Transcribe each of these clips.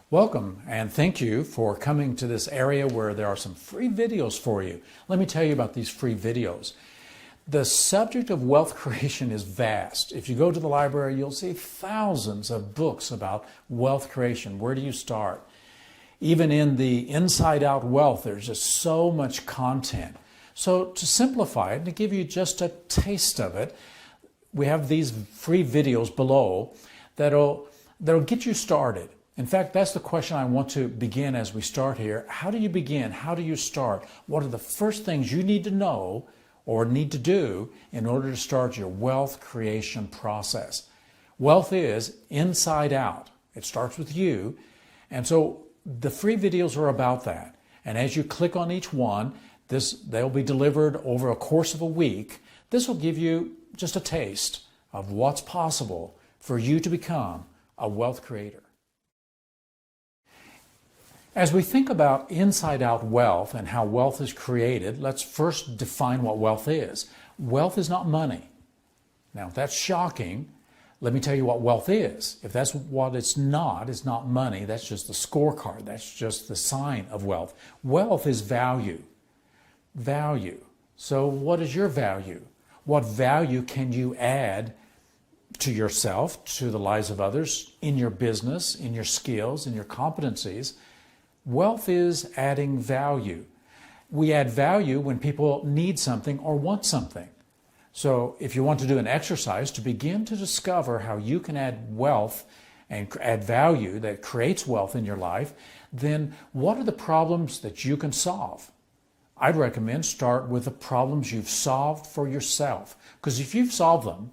Welcome and thank you for coming to this area where there are some free videos for you. Let me tell you about these free videos. The subject of wealth creation is vast. If you go to the library, you'll see thousands of books about wealth creation. Where do you start? Even in the Inside Out Wealth, there's just so much content. So to simplify it and to give you just a taste of it, we have these free videos below that'll get you started. In fact, that's the question I want to begin as we start here. How do you begin? How do you start? What are the first things you need to know or need to do in order to start your wealth creation process? Wealth is inside out. It starts with you. And so the free videos are about that. And as you click on each one, they'll be delivered over a course of a week. This will give you just a taste of what's possible for you to become a wealth creator. As we think about inside-out wealth and how wealth is created, let's first define what wealth is. Wealth is not money. Now, if that's shocking, let me tell you what wealth is. If that's what it's not money, that's just the scorecard. That's just the sign of wealth. Wealth is value. Value. So what is your value? What value can you add to yourself, to the lives of others, in your business, in your skills, in your competencies? Wealth is adding value. We add value when people need something or want something. So if you want to do an exercise to begin to discover how you can add wealth and add value that creates wealth in your life, then what are the problems that you can solve? I'd recommend start with the problems you've solved for yourself. Because if you've solved them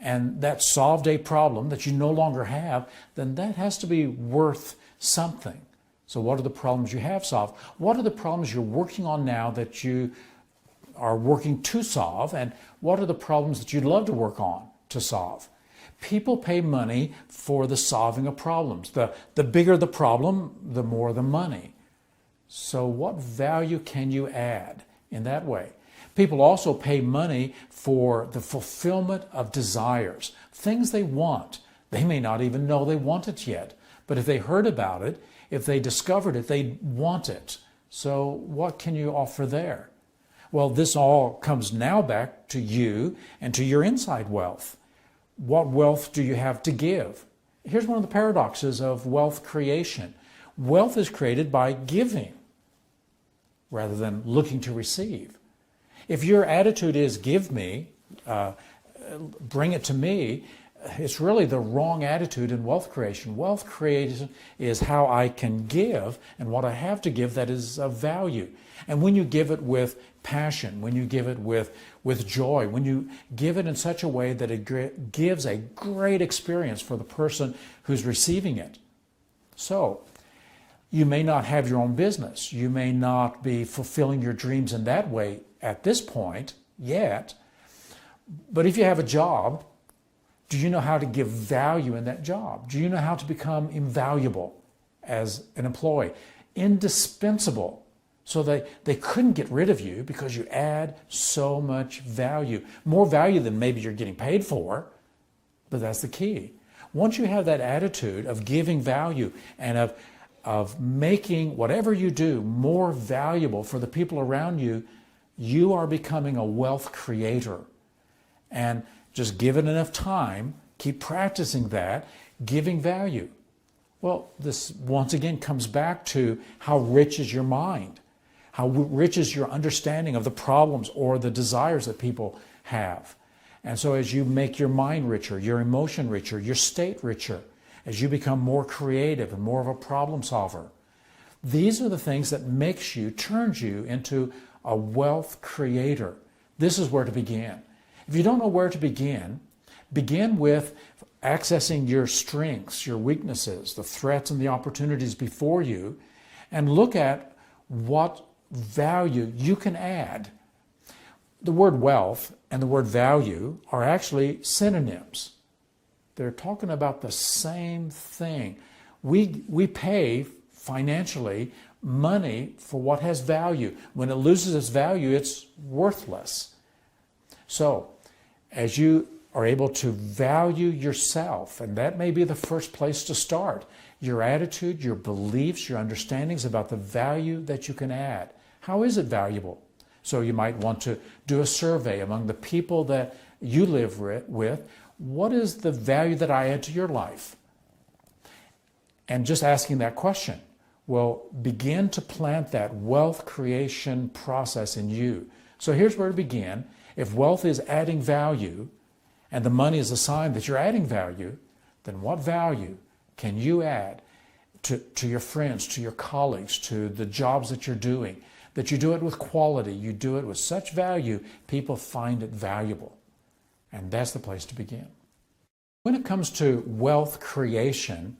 and that solved a problem that you no longer have, then that has to be worth something. So what are the problems you have solved? What are the problems you're working on now that you are working to solve? And what are the problems that you'd love to work on to solve? People pay money for the solving of problems. The bigger the problem, the more the money. So what value can you add in that way? People also pay money for the fulfillment of desires, things they want. They may not even know they want it yet, but if they heard about it, if they discovered it, they want it. So what can you offer there? Well, this all comes now back to you and to your inside wealth. What wealth do you have to give? Here's one of the paradoxes of wealth creation. Wealth is created by giving rather than looking to receive. If your attitude is give me, bring it to me, it's really the wrong attitude in wealth creation. Wealth creation is how I can give and what I have to give that is of value. And when you give it with passion, when you give it with joy, when you give it in such a way that it gives a great experience for the person who's receiving it. So, you may not have your own business. You may not be fulfilling your dreams in that way at this point yet. But if you have a job, do you know how to give value in that job? Do you know how to become invaluable as an employee? Indispensable. So they couldn't get rid of you because you add so much value. More value than maybe you're getting paid for, but that's the key. Once you have that attitude of giving value and of making whatever you do more valuable for the people around you, you are becoming a wealth creator. And just give it enough time, keep practicing that, giving value. Well, this once again comes back to how rich is your mind? How rich is your understanding of the problems or the desires that people have? And so as you make your mind richer, your emotion richer, your state richer, as you become more creative and more of a problem solver, these are the things that turns you into a wealth creator. This is where to begin. If you don't know where to begin, begin with accessing your strengths, your weaknesses, the threats and the opportunities before you, and look at what value you can add. The word wealth and the word value are actually synonyms. They're talking about the same thing. We pay financially money for what has value. When it loses its value, it's worthless. So, as you are able to value yourself, and that may be the first place to start. Your attitude, your beliefs, your understandings about the value that you can add. How is it valuable? So you might want to do a survey among the people that you live with. What is the value that I add to your life? And just asking that question will begin to plant that wealth creation process in you. So here's where to begin. If wealth is adding value, and the money is a sign that you're adding value, then what value can you add to your friends, to your colleagues, to the jobs that you're doing? That you do it with quality, you do it with such value, people find it valuable. And that's the place to begin. When it comes to wealth creation,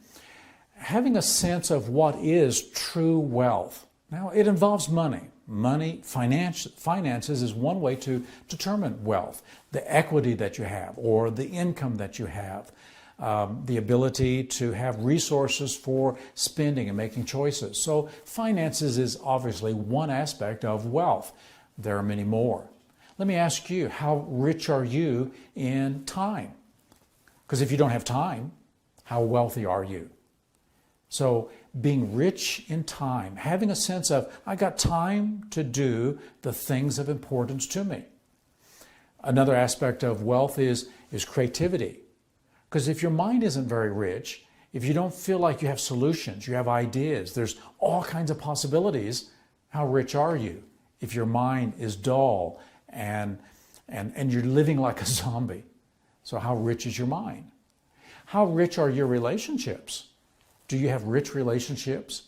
having a sense of what is true wealth. Now, it involves money. Money, finances is one way to determine wealth. The equity that you have or the income that you have, the ability to have resources for spending and making choices. So finances is obviously one aspect of wealth. There are many more. Let me ask you, how rich are you in time? Because if you don't have time, how wealthy are you? So being rich in time, having a sense of, I got time to do the things of importance to me. Another aspect of wealth is creativity. Because if your mind isn't very rich, if you don't feel like you have solutions, you have ideas, there's all kinds of possibilities, how rich are you? If your mind is dull and you're living like a zombie. So how rich is your mind? How rich are your relationships? Do you have rich relationships?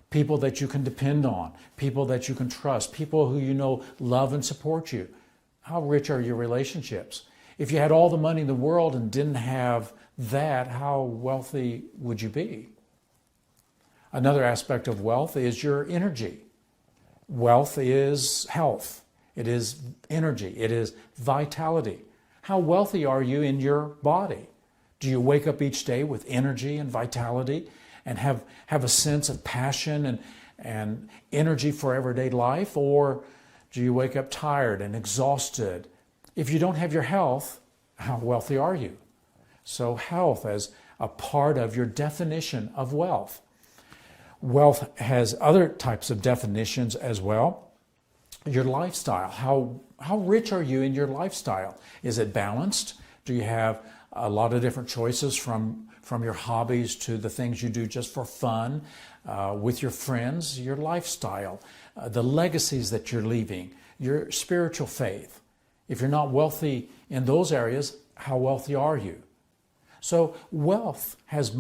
People that you can depend on, people that you can trust, people who you know love and support you. How rich are your relationships? If you had all the money in the world and didn't have that, how wealthy would you be? Another aspect of wealth is your energy. Wealth is health. It is energy. It is vitality. How wealthy are you in your body? Do you wake up each day with energy and vitality and have a sense of passion and energy for everyday life? Or do you wake up tired and exhausted? If you don't have your health, how wealthy are you? So health as a part of your definition of wealth. Wealth has other types of definitions as well. Your lifestyle. How rich are you in your lifestyle? Is it balanced? Do you have a lot of different choices from your hobbies to the things you do just for fun, with your friends, your lifestyle, the legacies that you're leaving, your spiritual faith? If you're not wealthy in those areas, how wealthy are you? So wealth has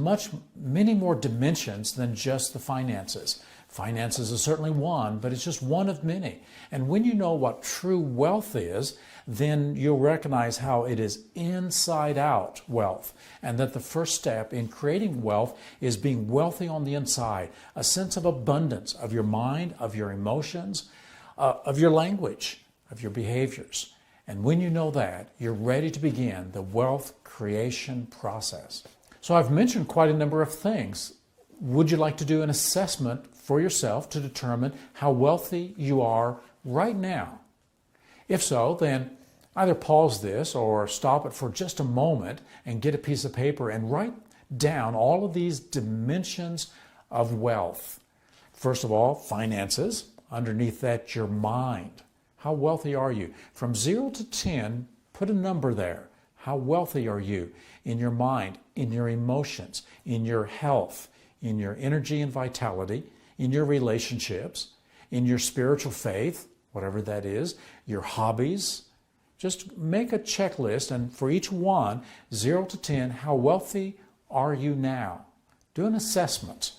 many more dimensions than just the finances. Finances is certainly one, but it's just one of many. And when you know what true wealth is, then you'll recognize how it is inside out wealth. And that the first step in creating wealth is being wealthy on the inside, a sense of abundance of your mind, of your emotions, of your language, of your behaviors. And when you know that, you're ready to begin the wealth creation process. So I've mentioned quite a number of things. Would you like to do an assessment for yourself to determine how wealthy you are right now? If so, then either pause this or stop it for just a moment and get a piece of paper and write down all of these dimensions of wealth. First of all, finances. Underneath that, your mind. How wealthy are you? From 0 to 10, put a number there. How wealthy are you in your mind, in your emotions, in your health, in your energy and vitality, in your relationships, in your spiritual faith, whatever that is, your hobbies? Just make a checklist, and for each one, 0 to 10, how wealthy are you now? Do an assessment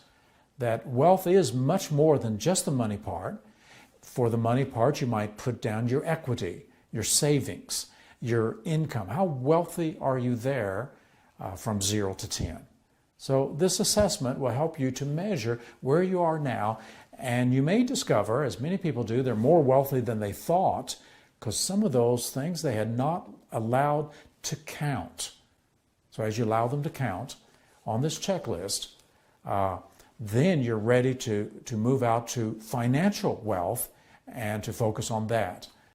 that wealth is much more than just the money part. For the money part, you might put down your equity, your savings, your income. How wealthy are you there from 0 to 10? So this assessment will help you to measure where you are now, and you may discover, as many people do, they're more wealthy than they thought because some of those things they had not allowed to count. So as you allow them to count on this checklist, then you're ready to move out to financial wealth and to focus on that.